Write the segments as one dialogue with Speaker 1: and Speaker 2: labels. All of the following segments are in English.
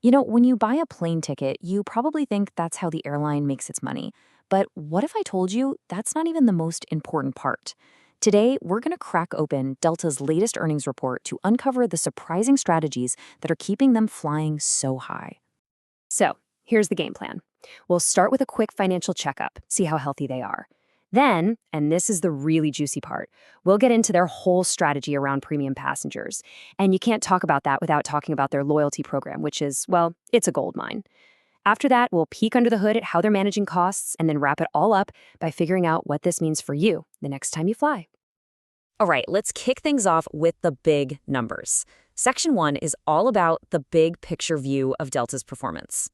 Speaker 1: When you buy a plane ticket, you probably think that's how the airline makes its money. But what if I told you that's not even the most important part? Today, we're going to crack open Delta's latest earnings report to uncover the surprising strategies that are keeping them flying so high.
Speaker 2: So, here's the game plan. We'll start with a quick financial checkup, see how healthy they are. Then, and this is the really juicy part, we'll get into their whole strategy around premium passengers. And you can't talk about that without talking about their loyalty program, which is, well, it's a gold mine. After that, we'll peek under the hood at how they're managing costs and then wrap it all up by figuring out what this means for you the next time you fly.
Speaker 1: All right, let's kick things off with the big numbers. Section 1 is all about the big picture view of Delta's performance.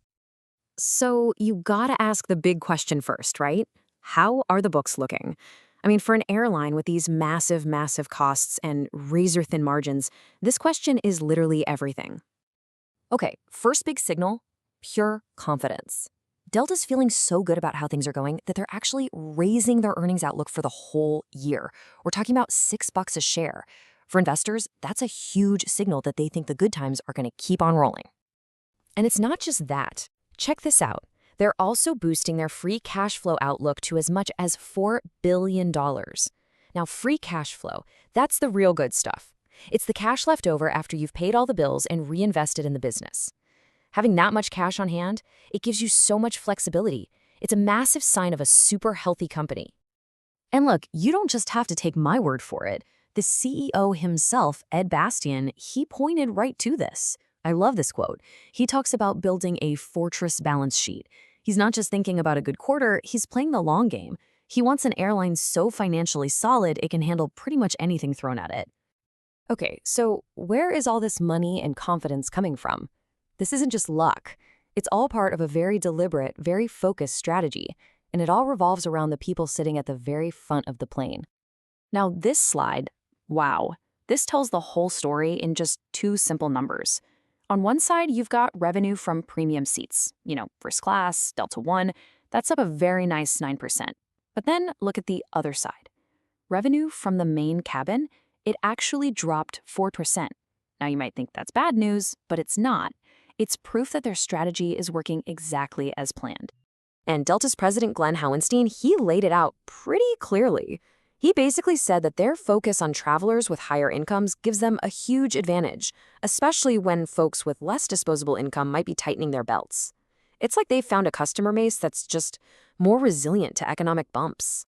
Speaker 1: So you gotta ask the big question first, right? How are the books looking? I mean, for an airline with these massive costs and razor-thin margins, this question is literally everything. Okay, first big signal, pure confidence. Delta's feeling so good about how things are going that they're actually raising their earnings outlook for the whole year. We're talking about $6 a share. For investors, that's a huge signal that they think the good times are going to keep on rolling. And it's not just that. Check this out. They're also boosting their free cash flow outlook to as much as $4 billion. Now, free cash flow, that's the real good stuff. It's the cash left over after you've paid all the bills and reinvested in the business. Having that much cash on hand, it gives you so much flexibility. It's a massive sign of a super healthy company. And look, you don't just have to take my word for it. The CEO himself, Ed Bastian, he pointed right to this. I love this quote. He talks about building a fortress balance sheet. He's not just thinking about a good quarter, he's playing the long game. He wants an airline so financially solid it can handle pretty much anything thrown at it. Okay, so where is all this money and confidence coming from? This isn't just luck. It's all part of a very deliberate, very focused strategy, and it all revolves around the people sitting at the very front of the plane. Now, this slide, wow, this tells the whole story in just two simple numbers. On one side, you've got revenue from premium seats, first class, Delta One, that's up a very nice 9%. But then look at the other side. Revenue from the main cabin, it actually dropped 4%. Now, you might think that's bad news, but it's not. It's proof that their strategy is working exactly as planned. And Delta's president, Glenn Howenstein, he laid it out pretty clearly. He basically said that their focus on travelers with higher incomes gives them a huge advantage, especially when folks with less disposable income might be tightening their belts. It's like they've found a customer base that's just more resilient to economic bumps.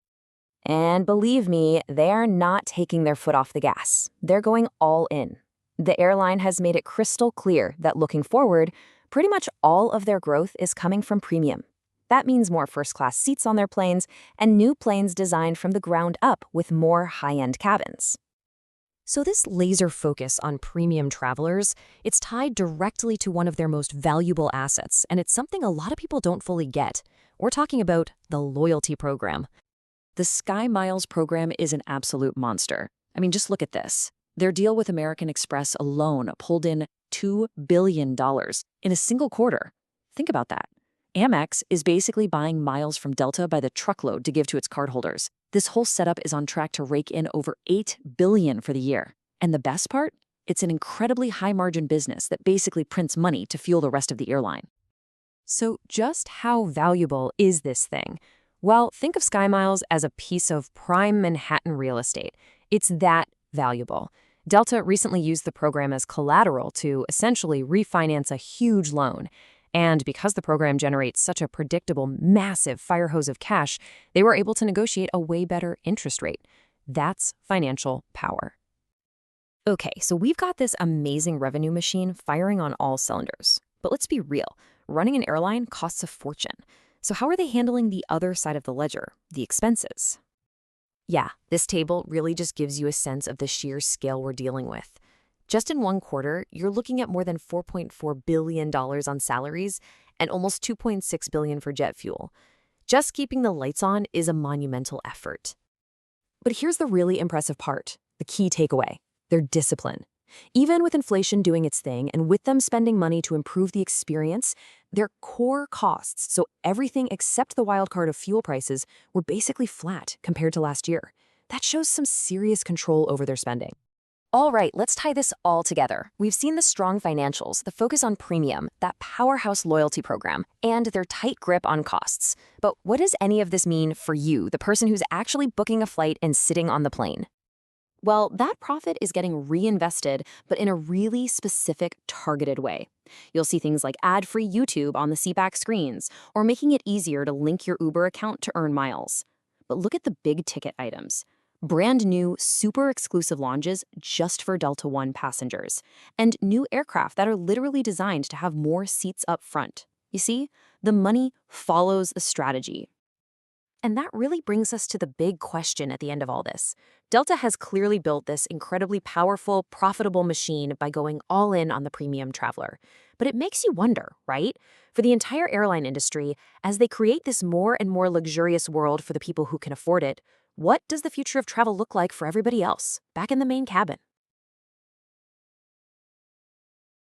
Speaker 1: And believe me, they're not taking their foot off the gas. They're going all in. The airline has made it crystal clear that looking forward, pretty much all of their growth is coming from premium. That means more first-class seats on their planes and new planes designed from the ground up with more high-end cabins. So this laser focus on premium travelers, it's tied directly to one of their most valuable assets, and it's something a lot of people don't fully get. We're talking about the loyalty program. The SkyMiles program is an absolute monster. I mean, just look at this. Their deal with American Express alone pulled in $2 billion in a single quarter. Think about that. Amex is basically buying miles from Delta by the truckload to give to its cardholders. This whole setup is on track to rake in over $8 billion for the year. And the best part? It's an incredibly high-margin business that basically prints money to fuel the rest of the airline. So just how valuable is this thing? Well, think of SkyMiles as a piece of prime Manhattan real estate. It's that valuable. Delta recently used the program as collateral to essentially refinance a huge loan. And because the program generates such a predictable, massive fire hose of cash, they were able to negotiate a way better interest rate. That's financial power. Okay, so we've got this amazing revenue machine firing on all cylinders. But let's be real, running an airline costs a fortune. So how are they handling the other side of the ledger, the expenses? Yeah, this table really just gives you a sense of the sheer scale we're dealing with. Just in one quarter, you're looking at more than $4.4 billion on salaries and almost $2.6 billion for jet fuel. Just keeping the lights on is a monumental effort. But here's the really impressive part, the key takeaway, their discipline. Even with inflation doing its thing and with them spending money to improve the experience, their core costs, so everything except the wild card of fuel prices, were basically flat compared to last year. That shows some serious control over their spending. All right, let's tie this all together. We've seen the strong financials, the focus on premium, that powerhouse loyalty program, and their tight grip on costs. But what does any of this mean for you, the person who's actually booking a flight and sitting on the plane?
Speaker 2: Well, that profit is getting reinvested, but in a really specific, targeted way. You'll see things like ad-free YouTube on the seatback screens, or making it easier to link your Uber account to earn miles. But look at the big ticket items. Brand new, super exclusive lounges just for Delta One passengers, and new aircraft that are literally designed to have more seats up front. You see, the money follows the strategy. And that really brings us to the big question at the end of all this. Delta has clearly built this incredibly powerful, profitable machine by going all in on the premium traveler. But it makes you wonder, right? For the entire airline industry, as they create this more and more luxurious world for the people who can afford it, what does the future of travel look like for everybody else, back in the main cabin?